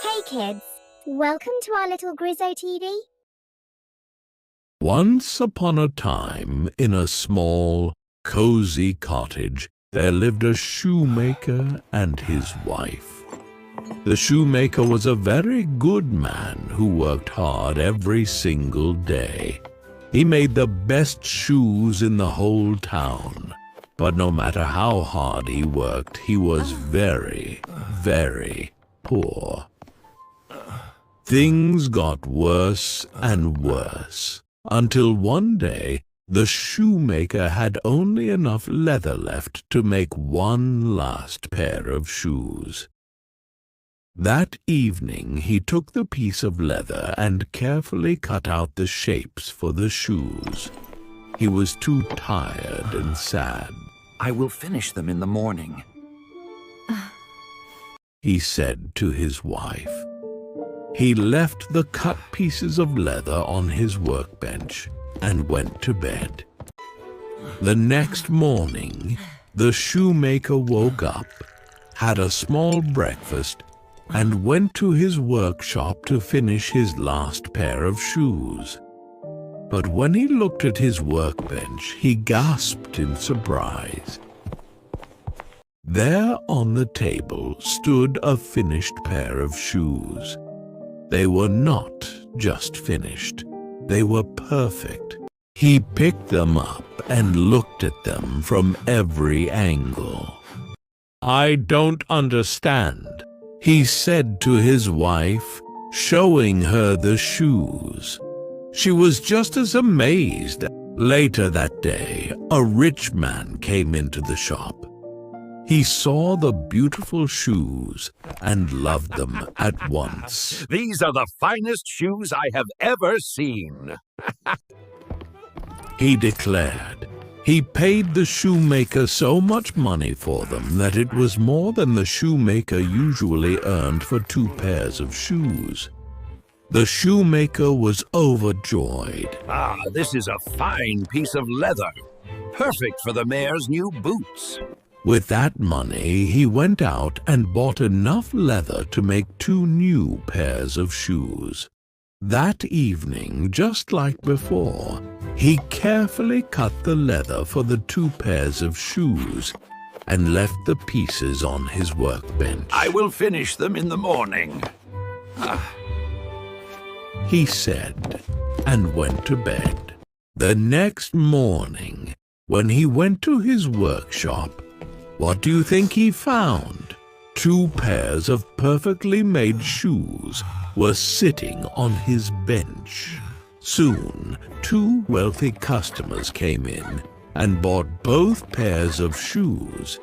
Hey kids, welcome to our little Grizzo TV. Once upon a time, in a small, cozy cottage, there lived a shoemaker and his wife. The shoemaker was a very good man who worked hard every single day. He made the best shoes in the whole town. But no matter how hard he worked, he was very, very poor. Things got worse and worse, until one day the shoemaker had only enough leather left to make one last pair of shoes. That evening he took the piece of leather and carefully cut out the shapes for the shoes. He was too tired and sad. I will finish them in the morning, he said to his wife. He left the cut pieces of leather on his workbench and went to bed. The next morning, the shoemaker woke up, had a small breakfast, and went to his workshop to finish his last pair of shoes. But when he looked at his workbench, he gasped in surprise. There on the table stood a finished pair of shoes. They were not just finished, they were perfect. He picked them up and looked at them from every angle. "I don't understand," he said to his wife, showing her the shoes. She was just as amazed. Later that day, a rich man came into the shop. He saw the beautiful shoes and loved them at once. "These are the finest shoes I have ever seen," he declared. He paid the shoemaker so much money for them that it was more than the shoemaker usually earned for 2 pairs of shoes. The shoemaker was overjoyed. This is a fine piece of leather, perfect for the mayor's new boots. With that money, he went out and bought enough leather to make 2 new pairs of shoes. That evening, just like before, he carefully cut the leather for the 2 pairs of shoes and left the pieces on his workbench. "I will finish them in the morning," he said, and went to bed. The next morning, when he went to his workshop, what do you think he found? 2 pairs of perfectly made shoes were sitting on his bench. Soon, 2 wealthy customers came in and bought both pairs of shoes,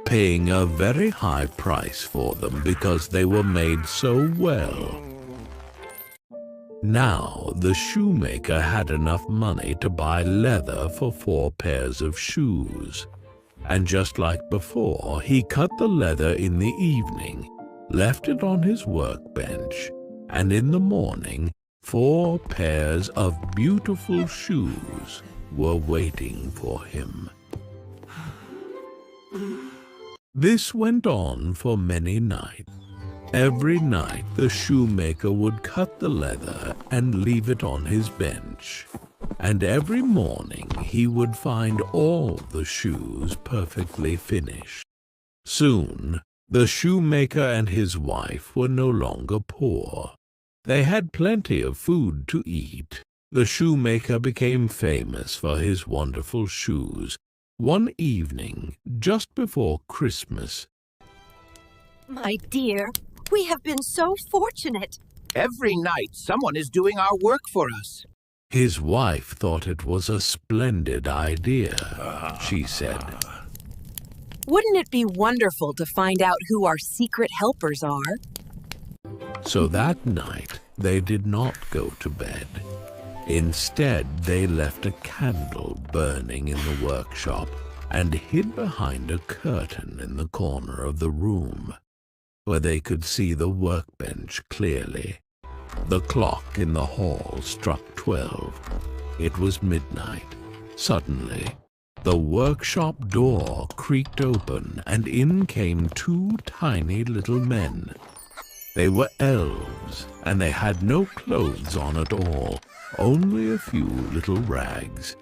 paying a very high price for them because they were made so well. Now the shoemaker had enough money to buy leather for 4 pairs of shoes. And just like before, he cut the leather in the evening, left it on his workbench, and in the morning, 4 pairs of beautiful shoes were waiting for him. This went on for many nights. Every night the shoemaker would cut the leather and leave it on his bench. And every morning he would find all the shoes perfectly finished. Soon, the shoemaker and his wife were no longer poor. They had plenty of food to eat. The shoemaker became famous for his wonderful shoes. One evening, just before Christmas, "My dear, we have been so fortunate." "Every night someone is doing our work for us." his wife thought it was a splendid idea, she said. "Wouldn't it be wonderful to find out who our secret helpers are?" So that night they did not go to bed. Instead, they left a candle burning in the workshop and hid behind a curtain in the corner of the room, where they could see the workbench clearly. The clock in the hall struck 12. It was midnight. Suddenly, the workshop door creaked open, and in came 2 tiny little men. They were elves, and they had no clothes on at all, only a few little rags.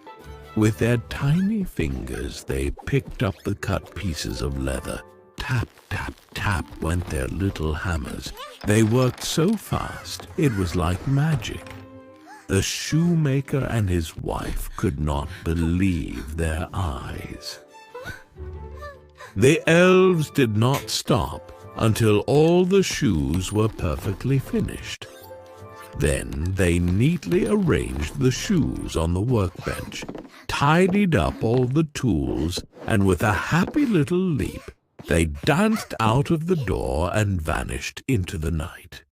With their tiny fingers, they picked up the cut pieces of leather. Tap, tap, tap went their little hammers. They worked so fast, it was like magic. The shoemaker and his wife could not believe their eyes. The elves did not stop until all the shoes were perfectly finished. Then they neatly arranged the shoes on the workbench, tidied up all the tools, and with a happy little leap, they danced out of the door and vanished into the night.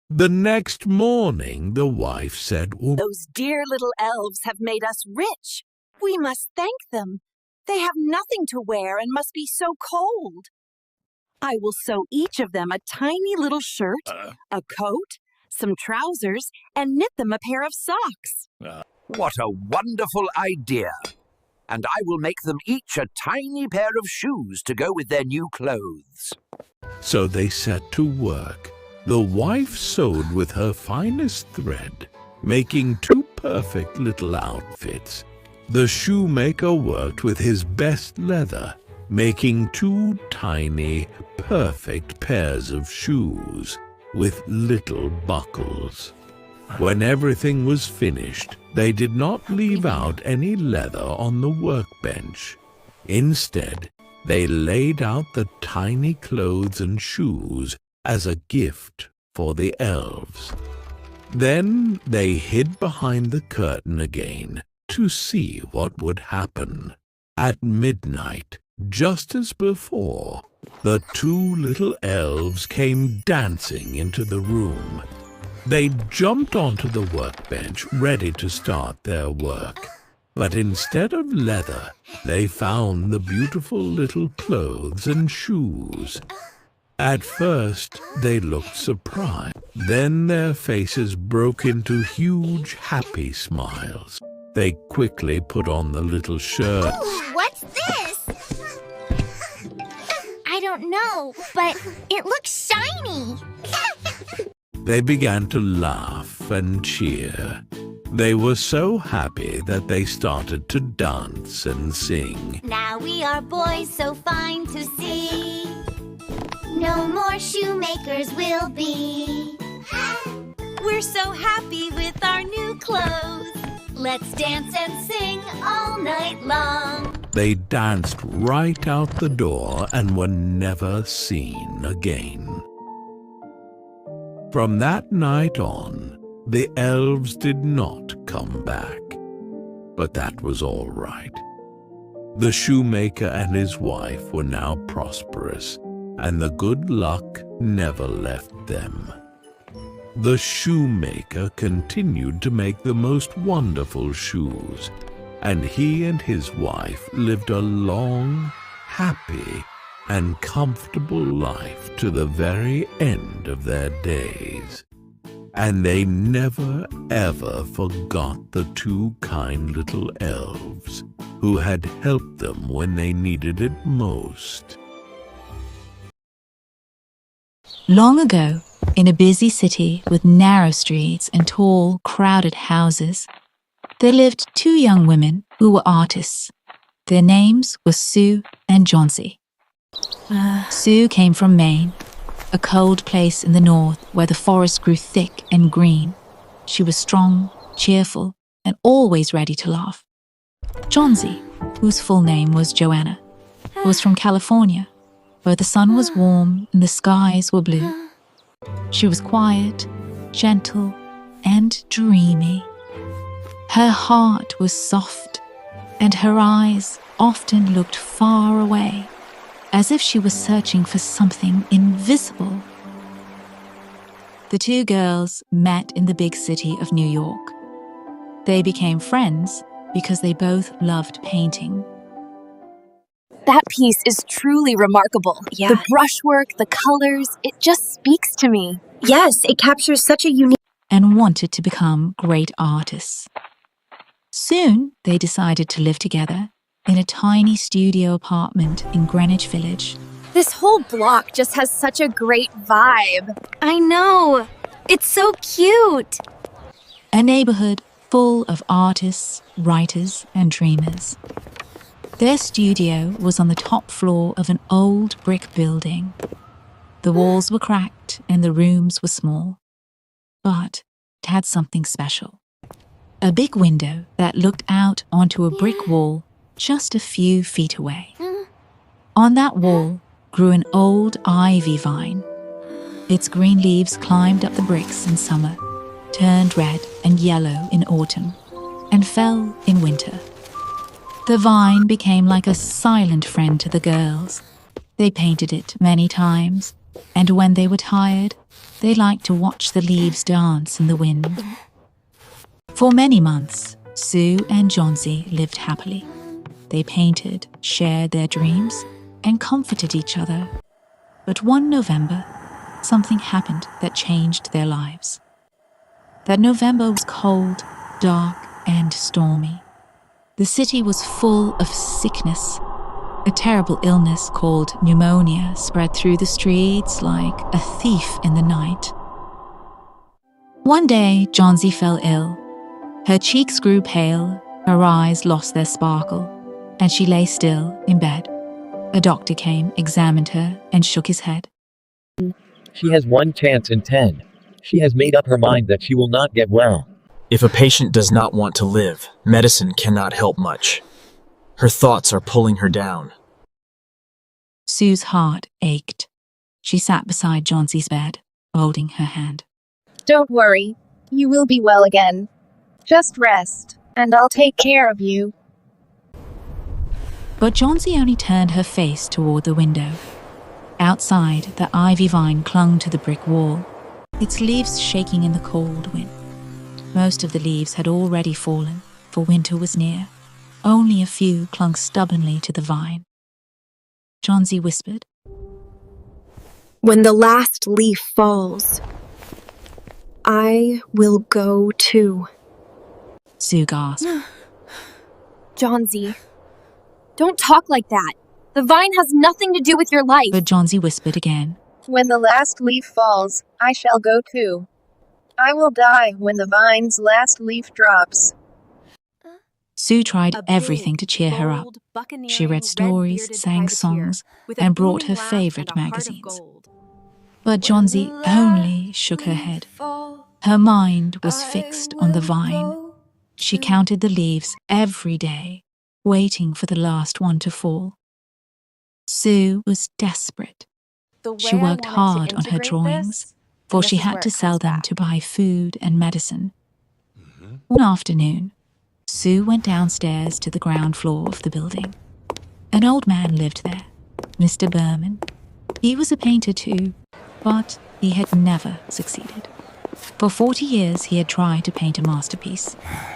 The next morning, the wife said, Those dear little elves have made us rich. We must thank them. They have nothing to wear and must be so cold. I will sew each of them a tiny little shirt, a coat, some trousers, and knit them a pair of socks. What a wonderful idea! And I will make them each a tiny pair of shoes to go with their new clothes. So they set to work. The wife sewed with her finest thread, making 2 perfect little outfits. The shoemaker worked with his best leather, making 2 tiny, perfect pairs of shoes with little buckles. When everything was finished, they did not leave out any leather on the workbench. Instead, they laid out the tiny clothes and shoes as a gift for the elves. Then they hid behind the curtain again to see what would happen. At midnight, just as before, the 2 little elves came dancing into the room. They jumped onto the workbench, ready to start their work. But instead of leather, they found the beautiful little clothes and shoes. At first, they looked surprised. Then their faces broke into huge, happy smiles. They quickly put on the little shirts. Ooh, what's this? I don't know, but it looks shiny. They began to laugh and cheer. They were so happy that they started to dance and sing. Now we are boys so fine to see. No more shoemakers will be. We're so happy with our new clothes. Let's dance and sing all night long. They danced right out the door and were never seen again. From that night on, the elves did not come back. But that was all right. The shoemaker and his wife were now prosperous, and the good luck never left them. The shoemaker continued to make the most wonderful shoes, and he and his wife lived a long, happy, and comfortable life to the very end of their days. And they never, ever forgot the 2 kind little elves who had helped them when they needed it most. Long ago, in a busy city with narrow streets and tall, crowded houses, there lived 2 young women who were artists. Their names were Sue and Johnsy. Sue came from Maine, a cold place in the north where the forest grew thick and green. She was strong, cheerful, and always ready to laugh. Johnsy, whose full name was Joanna, was from California, where the sun was warm and the skies were blue. She was quiet, gentle, and dreamy. Her heart was soft, and her eyes often looked far away, as if she was searching for something invisible. The 2 girls met in the big city of New York. They became friends because they both loved painting. That piece is truly remarkable. Yeah. The brushwork, the colors, it just speaks to me. Yes, it captures such a unique... And wanted to become great artists. Soon, they decided to live together in a tiny studio apartment in Greenwich Village. This whole block just has such a great vibe. I know. It's so cute. A neighborhood full of artists, writers, and dreamers. Their studio was on the top floor of an old brick building. The walls were cracked and the rooms were small, but it had something special. A big window that looked out onto a brick wall just a few feet away. On that wall grew an old ivy vine. Its green leaves climbed up the bricks in summer, turned red and yellow in autumn, and fell in winter. The vine became like a silent friend to the girls. They painted it many times, and when they were tired, they liked to watch the leaves dance in the wind. For many months, Sue and Johnsy lived happily. They painted, shared their dreams, and comforted each other. But one November, something happened that changed their lives. That November was cold, dark, and stormy. The city was full of sickness. A terrible illness called pneumonia spread through the streets like a thief in the night. One day, Johnsy fell ill. Her cheeks grew pale, her eyes lost their sparkle, and she lay still in bed. A doctor came, examined her, and shook his head. She has 1 chance in 10. She has made up her mind that she will not get well. If a patient does not want to live, medicine cannot help much. Her thoughts are pulling her down. Sue's heart ached. She sat beside Johnsy's bed, holding her hand. Don't worry. You will be well again. Just rest, and I'll take care of you. But Johnsy only turned her face toward the window. Outside, the ivy vine clung to the brick wall, its leaves shaking in the cold wind. Most of the leaves had already fallen, for winter was near. Only a few clung stubbornly to the vine. Johnsy whispered, When the last leaf falls, I will go too. Sue gasped. Johnsy, don't talk like that. The vine has nothing to do with your life. But Johnsy whispered again. When the last leaf falls, I shall go too. I will die when the vine's last leaf drops. Sue tried everything to cheer her up. She read stories, sang songs, and brought her favorite magazines. But Johnsy only shook her head. Her mind was fixed on the vine. She counted the leaves every day, waiting for the last one to fall. Sue was desperate. She worked hard on her drawings, for she had to sell them to buy food and medicine. One afternoon, Sue went downstairs to the ground floor of the building. An old man lived there, Mr. Berman. He was a painter too, but he had never succeeded. For 40 years he had tried to paint a masterpiece,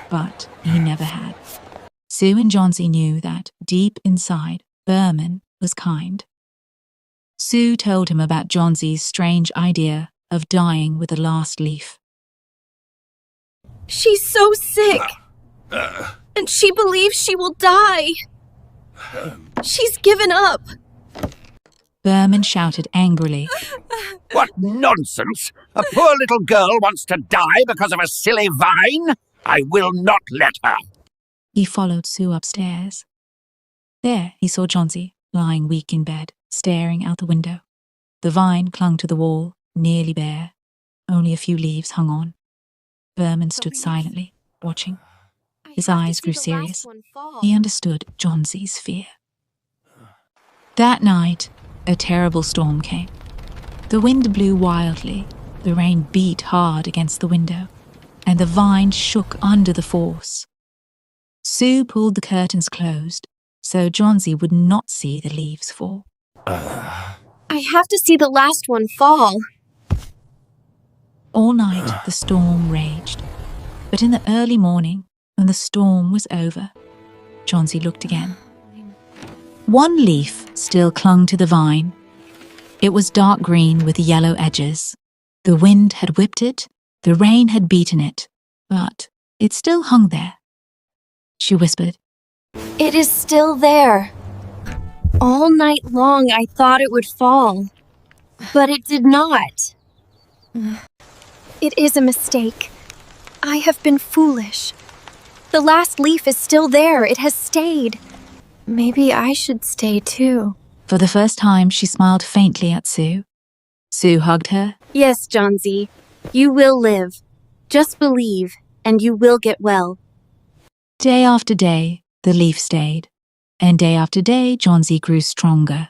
but he never had. Sue and Johnsy knew that, deep inside, Berman was kind. Sue told him about Johnsy's strange idea of dying with the last leaf. She's so sick, and she believes she will die. She's given up. Berman shouted angrily. What nonsense! A poor little girl wants to die because of a silly vine? I will not let her. He followed Sue upstairs. There he saw Johnsy, lying weak in bed, staring out the window. The vine clung to the wall, nearly bare. Only a few leaves hung on. Berman stood silently, watching. His eyes grew serious. He understood Johnsy's fear. That night, a terrible storm came. The wind blew wildly, the rain beat hard against the window, and the vine shook under the force. Sue pulled the curtains closed, so Johnsy would not see the leaves fall. I have to see the last one fall. All night the storm raged, but in the early morning, when the storm was over, Johnsy looked again. One leaf still clung to the vine. It was dark green with yellow edges. The wind had whipped it, the rain had beaten it, but it still hung there. She whispered, It is still there. All night long I thought it would fall, but it did not. It is a mistake. I have been foolish. The last leaf is still there. It has stayed. Maybe I should stay too. For the first time, she smiled faintly at Sue. Sue hugged her. Yes, Johnsy, you will live. Just believe, and you will get well. Day after day, the leaf stayed, and day after day, Johnsy grew stronger.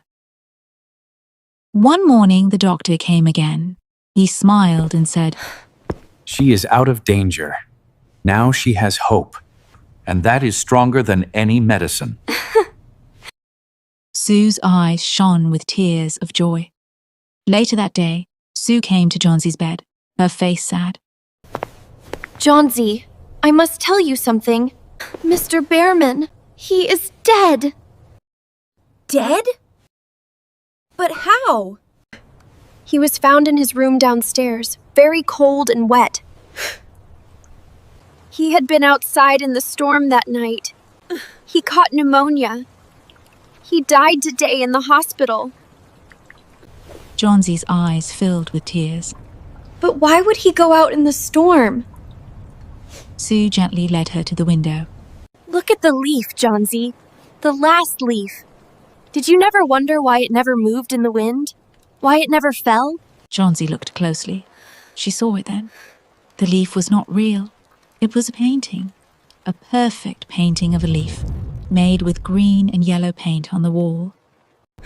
One morning, the doctor came again. He smiled and said, She is out of danger. Now she has hope, and that is stronger than any medicine. Sue's eyes shone with tears of joy. Later that day, Sue came to Johnsy's bed, her face sad. Johnsy, I must tell you something. Mr. Bearman, he is dead. Dead? But how? He was found in his room downstairs, very cold and wet. He had been outside in the storm that night. He caught pneumonia. He died today in the hospital. Johnsy's eyes filled with tears. But why would he go out in the storm? Sue gently led her to the window. Look at the leaf, Johnsy. The last leaf. Did you never wonder why it never moved in the wind? Why it never fell? Johnsy looked closely. She saw it then. The leaf was not real. It was a painting. A perfect painting of a leaf, made with green and yellow paint on the wall.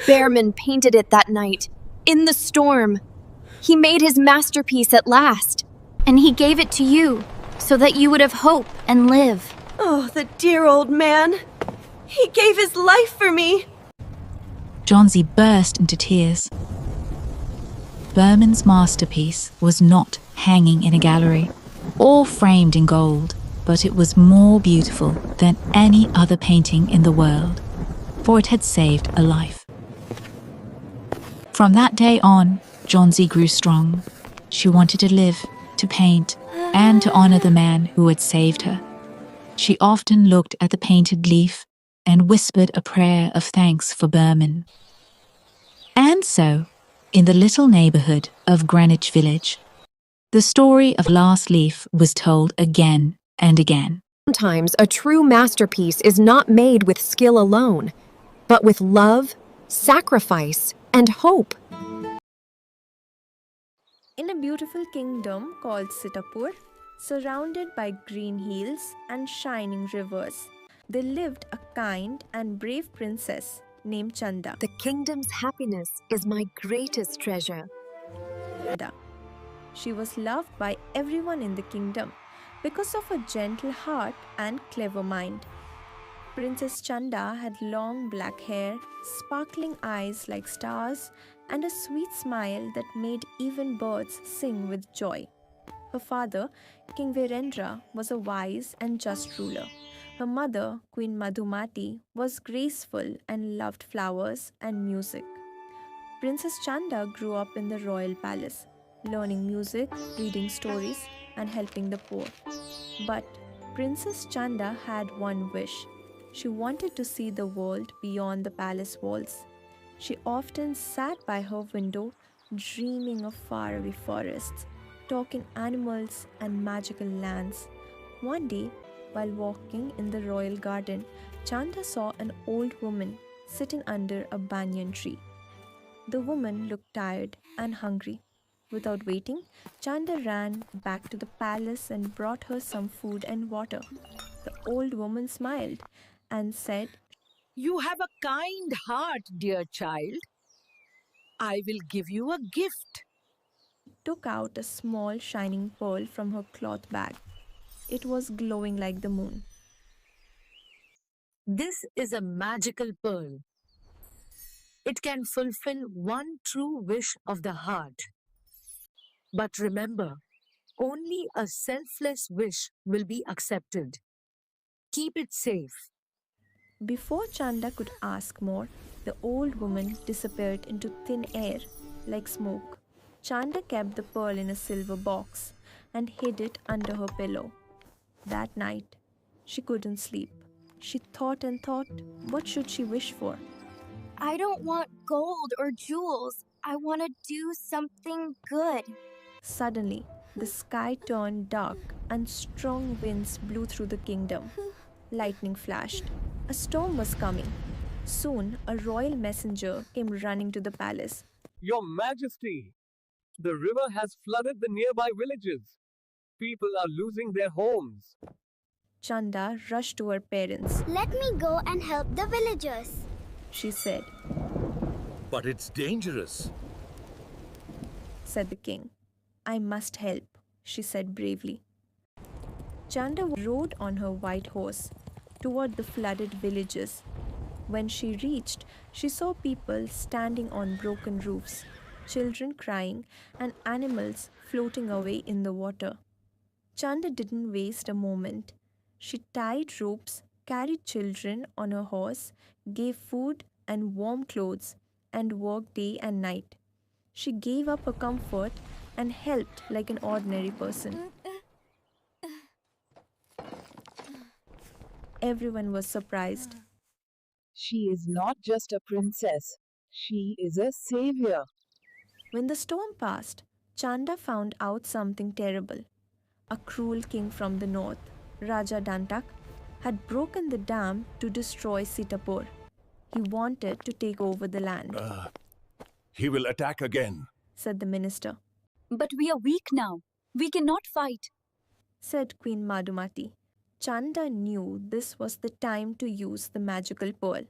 Bearman painted it that night, in the storm. He made his masterpiece at last, and he gave it to you, so that you would have hope and live. Oh, the dear old man. He gave his life for me. Johnsy burst into tears. Bearman's masterpiece was not hanging in a gallery or framed in gold, but it was more beautiful than any other painting in the world, for it had saved a life. From that day on, Johnsy grew strong. She wanted to live, to paint, and to honor the man who had saved her. She often looked at the painted leaf and whispered a prayer of thanks for Bearman. And so, in the little neighborhood of Greenwich Village, the story of Last Leaf was told again and again. Sometimes a true masterpiece is not made with skill alone, but with love, sacrifice, and hope. In a beautiful kingdom called Sitapur, surrounded by green hills and shining rivers, there lived a kind and brave princess named Chanda. The kingdom's happiness is my greatest treasure. She was loved by everyone in the kingdom because of her gentle heart and clever mind. Princess Chanda had long black hair, sparkling eyes like stars, and a sweet smile that made even birds sing with joy. Her father, King Virendra, was a wise and just ruler. Her mother, Queen Madhumati, was graceful and loved flowers and music. Princess Chanda grew up in the royal palace, learning music, reading stories, and helping the poor. But Princess Chanda had one wish. She wanted to see the world beyond the palace walls. She often sat by her window, dreaming of faraway forests, talking animals and magical lands. One day, while walking in the royal garden, Chanda saw an old woman sitting under a banyan tree. The woman looked tired and hungry. Without waiting, Chanda ran back to the palace and brought her some food and water. The old woman smiled and said, "You have a kind heart, dear child. I will give you a gift." Took out a small shining pearl from her cloth bag. It was glowing like the moon. "This is a magical pearl. It can fulfill one true wish of the heart. But remember, only a selfless wish will be accepted. Keep it safe." Before Chanda could ask more, the old woman disappeared into thin air like smoke. Chanda kept the pearl in a silver box and hid it under her pillow. That night, she couldn't sleep. She thought and thought, what should she wish for? I don't want gold or jewels. I want to do something good. Suddenly, the sky turned dark and strong winds blew through the kingdom. Lightning flashed. A storm was coming. Soon, a royal messenger came running to the palace. Your Majesty, the river has flooded the nearby villages. People are losing their homes. Chanda rushed to her parents. Let me go and help the villagers, She said, But it's dangerous. said the king. I must help, she said bravely. Chanda rode on her white horse toward the flooded villages. When she reached, she saw people standing on broken roofs, children crying, and animals floating away in the water. Chanda didn't waste a moment. She tied ropes, carried children on her horse, gave food and warm clothes, and worked day and night. She gave up her comfort and helped like an ordinary person. Everyone was surprised. She is not just a princess. She is a savior. When the storm passed, Chanda found out something terrible. A cruel king from the north, Raja Dantak, had broken the dam to destroy Sitapur. He wanted to take over the land, He will attack again. said the minister. But we are weak now. We cannot fight. Said Queen Madhumati. Chanda knew this was the time to use the magical pearl.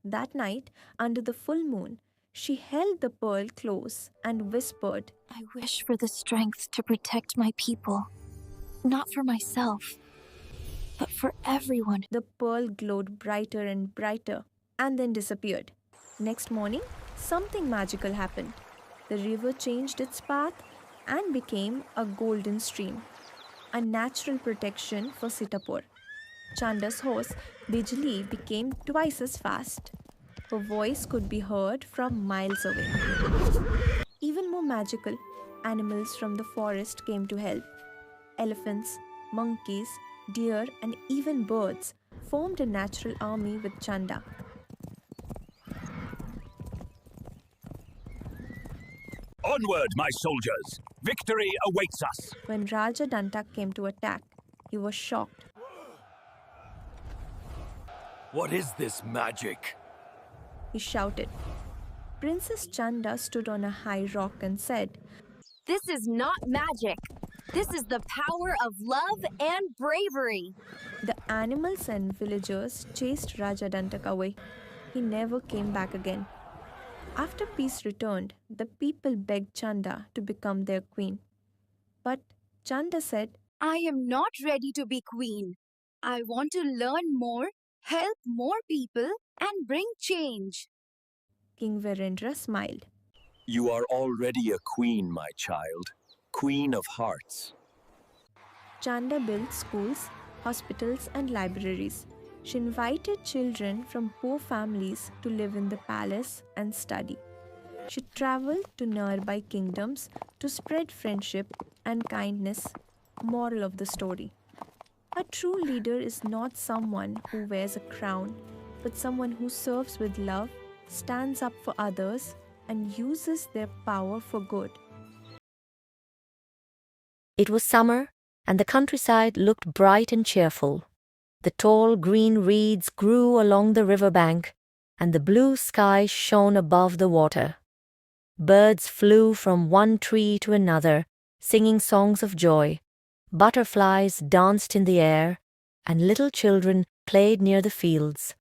That night, under the full moon, she held the pearl close and whispered, I wish for the strength to protect my people. Not for myself, but for everyone. The pearl glowed brighter and brighter and then disappeared. Next morning, something magical happened. The river changed its path and became a golden stream, a natural protection for Sitapur. Chanda's horse, Bijli, became twice as fast. Her voice could be heard from miles away. Even more magical, animals from the forest came to help. Elephants, monkeys, deer, and even birds formed a natural army with Chanda. Onward, my soldiers! Victory awaits us! When Raja Dantak came to attack, he was shocked. What is this magic? He shouted. Princess Chanda stood on a high rock and said, This is not magic. This is the power of love and bravery. The animals and villagers chased Raja Dantak away. He never came back again. After peace returned, the people begged Chanda to become their queen. But Chanda said, I am not ready to be queen. I want to learn more, help more people, and bring change. King Virendra smiled. You are already a queen, my child. Queen of hearts. Chanda built schools, hospitals, and libraries. She invited children from poor families to live in the palace and study. She traveled to nearby kingdoms to spread friendship and kindness. Moral of the story: a true leader is not someone who wears a crown, but someone who serves with love, stands up for others, and uses their power for good. It was summer, and the countryside looked bright and cheerful. The tall green reeds grew along the river bank, and the blue sky shone above the water. Birds flew from one tree to another, singing songs of joy. Butterflies danced in the air, and little children played near the fields.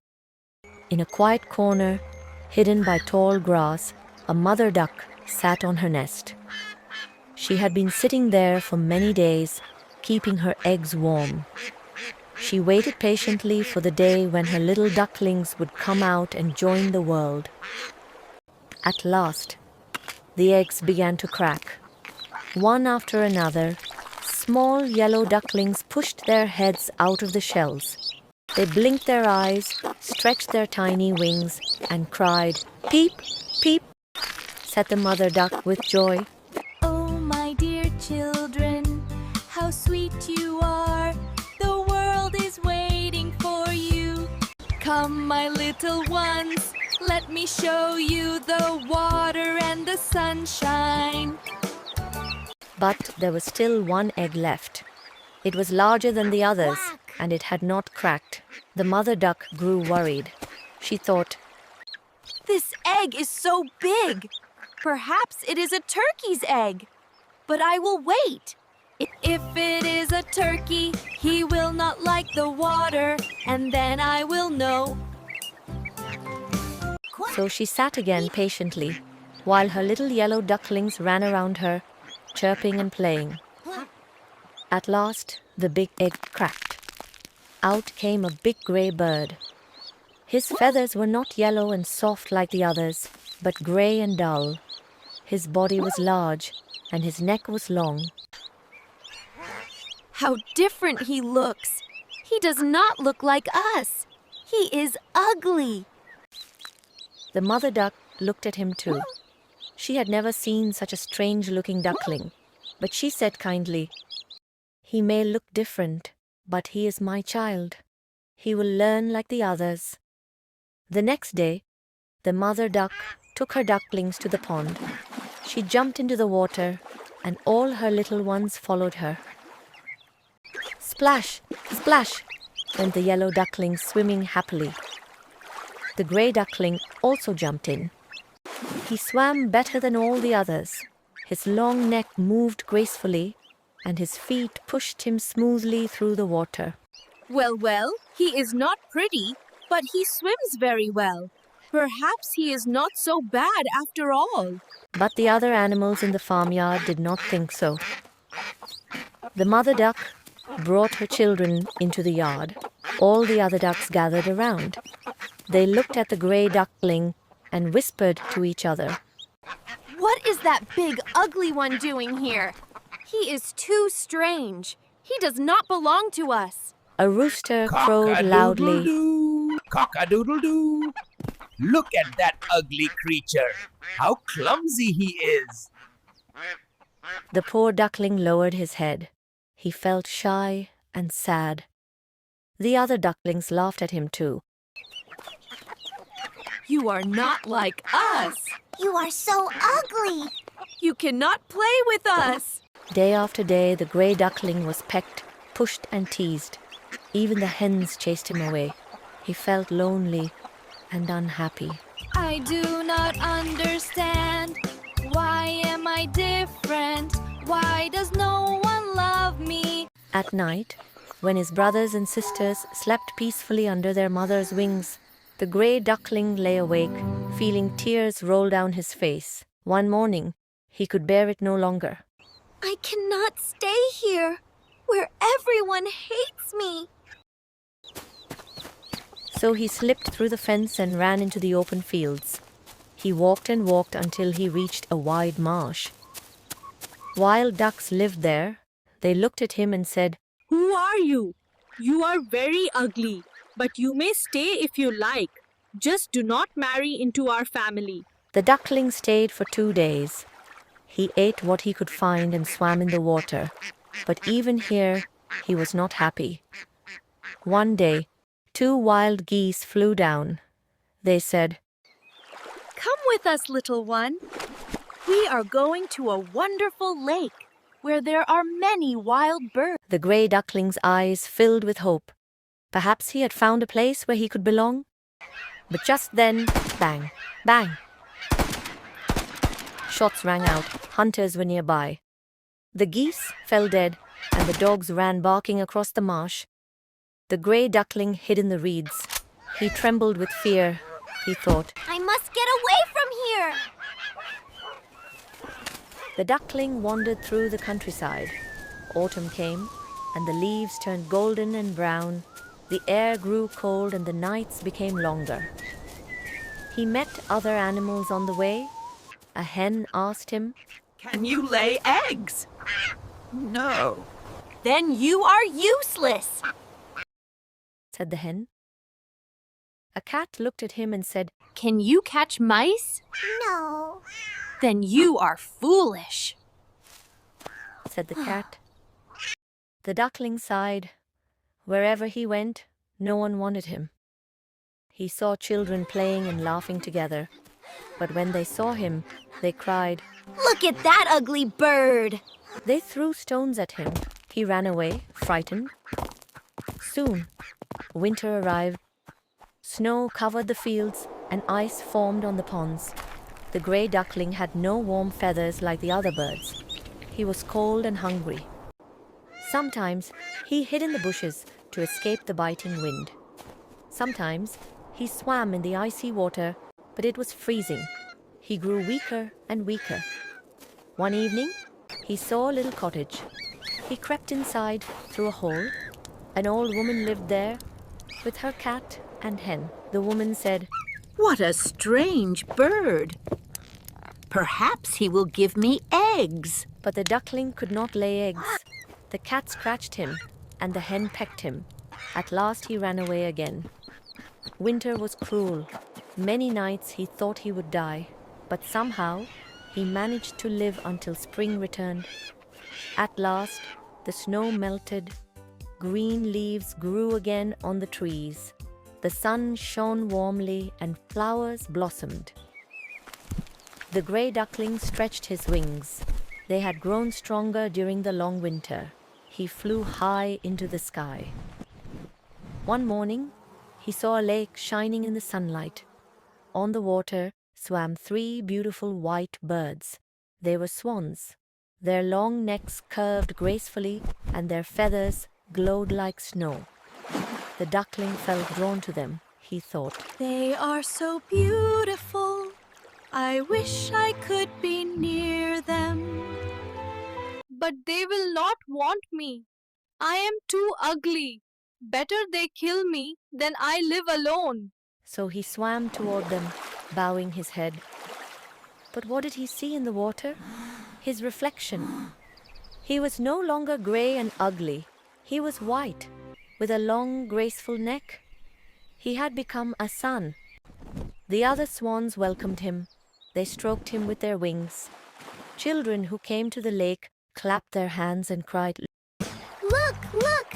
In a quiet corner, hidden by tall grass, a mother duck sat on her nest. She had been sitting there for many days, keeping her eggs warm. She waited patiently for the day when her little ducklings would come out and join the world. At last, the eggs began to crack. One after another, small yellow ducklings pushed their heads out of the shells. They blinked their eyes, stretched their tiny wings, and cried, "Peep, peep," said the mother duck with joy. Oh, my dear children, how sweet you are. The world is waiting for you. Come, my little ones, Let me show you the water and the sunshine. But there was still one egg left. It was larger than the others, and it had not cracked. The mother duck grew worried. She thought, This egg is so big. Perhaps it is a turkey's egg. But I will wait. If it is a turkey, he will not like the water, and then I will know. So she sat again patiently, while her little yellow ducklings ran around her, chirping and playing. At last, the big egg cracked. Out came a big grey bird. His feathers were not yellow and soft like the others, but grey and dull. His body was large, and his neck was long. How different he looks. He does not look like us. He is ugly. The mother duck looked at him too. She had never seen such a strange-looking duckling, but she said kindly, "He may look different, but he is my child. He will learn like the others." The next day, the mother duck took her ducklings to the pond. She jumped into the water, and all her little ones followed her. Splash, splash, went the yellow duckling swimming happily. The grey duckling also jumped in. He swam better than all the others. His long neck moved gracefully, and his feet pushed him smoothly through the water. Well, he is not pretty, but he swims very well. Perhaps he is not so bad after all. But the other animals in the farmyard did not think so. The mother duck brought her children into the yard. All the other ducks gathered around. They looked at the grey duckling and whispered to each other. What is that big, ugly one doing here? He is too strange. He does not belong to us. A rooster crowed loudly. Cock-a-doodle-doo! Look at that ugly creature! How clumsy he is! The poor duckling lowered his head. He felt shy and sad. The other ducklings laughed at him too. You are not like us. You are so ugly. You cannot play with us. Day after day, the grey duckling was pecked, pushed and teased. Even the hens chased him away. He felt lonely and unhappy. I do not understand. Why am I different? Why does no one love me? At night, when his brothers and sisters slept peacefully under their mother's wings, the grey duckling lay awake, feeling tears roll down his face. One morning, he could bear it no longer. I cannot stay here, where everyone hates me. So he slipped through the fence and ran into the open fields. He walked and walked until he reached a wide marsh. Wild ducks lived there. They looked at him and said, "Who are you? You are very ugly, but you may stay if you like. Just do not marry into our family." The duckling stayed for 2 days. He ate what he could find and swam in the water. But even here, he was not happy. One day, 2 wild geese flew down. They said, Come with us, little one. We are going to a wonderful lake where there are many wild birds. The grey duckling's eyes filled with hope. Perhaps he had found a place where he could belong. But just then, bang, bang. Shots rang out. Hunters were nearby. The geese fell dead, and the dogs ran barking across the marsh. The grey duckling hid in the reeds. He trembled with fear. He thought, I must get away from here. The duckling wandered through the countryside. Autumn came, and the leaves turned golden and brown. The air grew cold and the nights became longer. He met other animals on the way. A hen asked him, Can you lay eggs? "No," Then you are useless. said the hen. A cat looked at him and said, Can you catch mice? No. Then you are foolish. said the cat. The duckling sighed. Wherever he went, no one wanted him. He saw children playing and laughing together. But when they saw him, they cried, Look at that ugly bird! They threw stones at him. He ran away, frightened. Soon, winter arrived. Snow covered the fields and ice formed on the ponds. The grey duckling had no warm feathers like the other birds. He was cold and hungry. Sometimes he hid in the bushes to escape the biting wind. Sometimes he swam in the icy water, but it was freezing. He grew weaker and weaker. One evening, he saw a little cottage. He crept inside through a hole. An old woman lived there with her cat and hen. The woman said, What a strange bird! Perhaps he will give me eggs. But the duckling could not lay eggs. The cat scratched him, and the hen pecked him. At last he ran away again. Winter was cruel. Many nights he thought he would die, but somehow he managed to live until spring returned. At last, the snow melted. Green leaves grew again on the trees. The sun shone warmly and flowers blossomed. The grey duckling stretched his wings. They had grown stronger during the long winter. He flew high into the sky. One morning, he saw a lake shining in the sunlight. On the water swam 3 beautiful white birds. They were swans. Their long necks curved gracefully and their feathers glowed like snow. The duckling felt drawn to them, he thought. They are so beautiful. I wish I could be near them. But they will not want me. I am too ugly. Better they kill me than I live alone. So he swam toward them, bowing his head. But what did he see in the water? His reflection. He was no longer grey and ugly. He was white, with a long, graceful neck. He had become a sun. The other swans welcomed him. They stroked him with their wings. Children who came to the lake clapped their hands and cried, Look, look!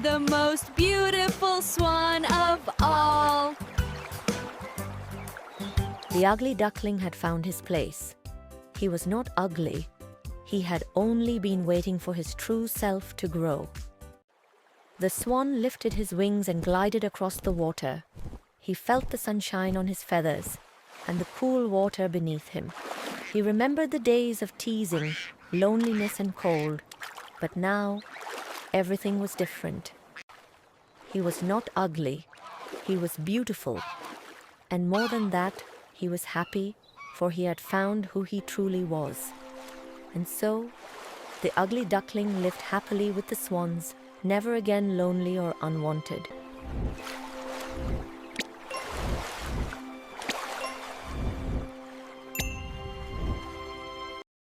The most beautiful swan of all. The ugly duckling had found his place. He was not ugly. He had only been waiting for his true self to grow. The swan lifted his wings and glided across the water. He felt the sunshine on his feathers and the cool water beneath him. He remembered the days of teasing, loneliness and cold. But now, everything was different. He was not ugly. He was beautiful. And more than that, he was happy, for he had found who he truly was. And so, the ugly duckling lived happily with the swans, never again lonely or unwanted.